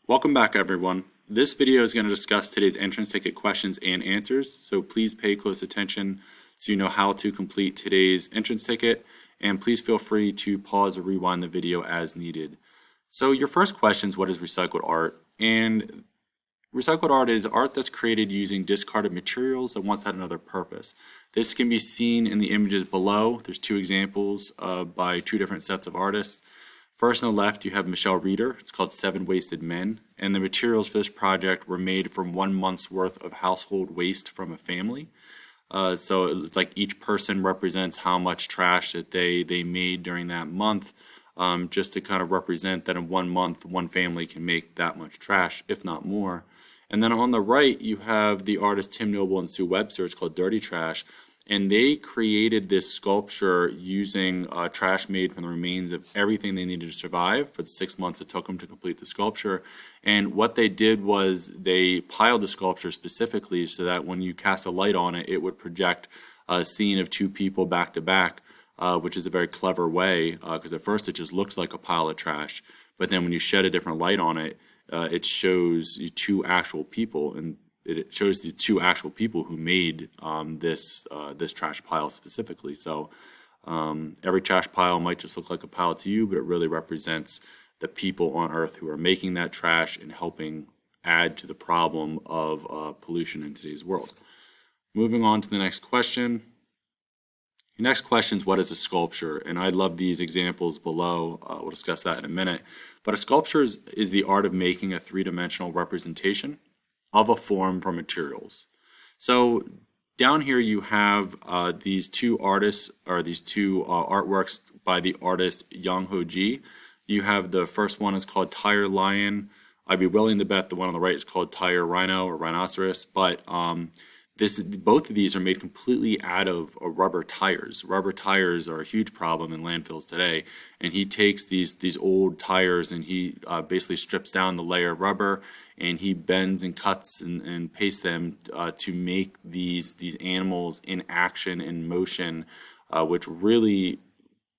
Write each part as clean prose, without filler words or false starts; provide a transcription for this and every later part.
Welcome back, everyone. This video is going to discuss today's entrance ticket questions and answers, so please pay close attention so you know how to complete today's entrance ticket, and please feel free to pause or rewind the video as needed. So your first question is, what is recycled art? And recycled art is art that's created using discarded materials that once had another purpose. This can be seen in the images below. There's two examples by two different sets of artists. First on the left, you have Michelle Reeder. It's called Seven Wasted Men. And the materials for this project were made from 1 month's worth of household waste from a family. So it's like each person represents how much trash that they made during that month, just to kind of represent that in 1 month, one family can make that much trash, if not more. And then on the right, you have the artists Tim Noble and Sue Webster. It's called Dirty Trash. And they created this sculpture using trash made from the remains of everything they needed to survive for the 6 months it took them to complete the sculpture. And what they did was they piled the sculpture specifically so that when you cast a light on it, it would project a scene of two people back to back, which is a very clever way, because at first it just looks like a pile of trash. But then when you shed a different light on it, it shows you two actual people, and it shows the two actual people who made this trash pile specifically. So every trash pile might just look like a pile to you, but it really represents the people on Earth who are making that trash and helping add to the problem of pollution in today's world. Moving on to the next question. The next question is, what is a sculpture? And I love these examples below. We'll discuss that in a minute. But a sculpture is the art of making a three-dimensional representation of a form from materials. So down here you have these two artists, or these two artworks by the artist Yang Ho Ji. You have the first one is called Tire Lion. I'd be willing to bet the one on the right is called Tire Rhino or Rhinoceros, but both of these are made completely out of rubber tires. Rubber tires are a huge problem in landfills today, and he takes these old tires and he basically strips down the layer of rubber, and he bends and cuts and pastes them to make these animals in action, in motion, which really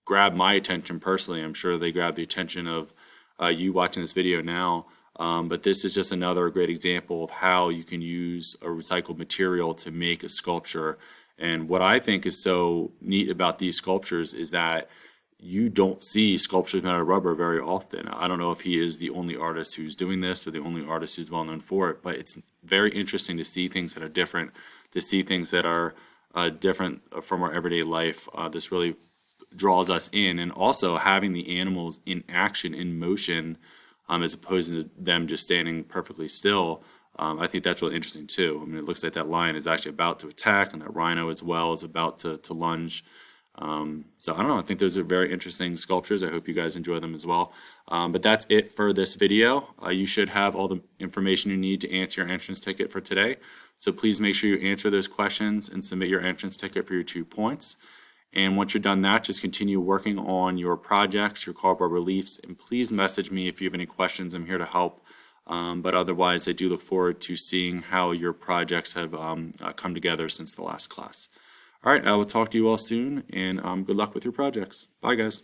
grabbed my attention personally. I'm sure they grabbed the attention of you watching this video now. But this is just another great example of how you can use a recycled material to make a sculpture. And what I think is so neat about these sculptures is that you don't see sculptures made out of rubber very often. I don't know if he is the only artist who's doing this or the only artist who's well known for it, but it's very interesting to see things that are different, to see things that are different from our everyday life. This really draws us in, and also having the animals in action, in motion, as opposed to them just standing perfectly still. I think that's really interesting too. I mean, it looks like that lion is actually about to attack, and that rhino as well is about to lunge. So I don't know, I think those are very interesting sculptures. I hope you guys enjoy them as well. But that's it for this video. You should have all the information you need to answer your entrance ticket for today. So please make sure you answer those questions and submit your entrance ticket for your 2 points. And once you're done that, just continue working on your projects, your cardboard reliefs, and please message me if you have any questions. I'm here to help. But otherwise, I do look forward to seeing how your projects have come together since the last class. All right, I will talk to you all soon, and good luck with your projects. Bye, guys.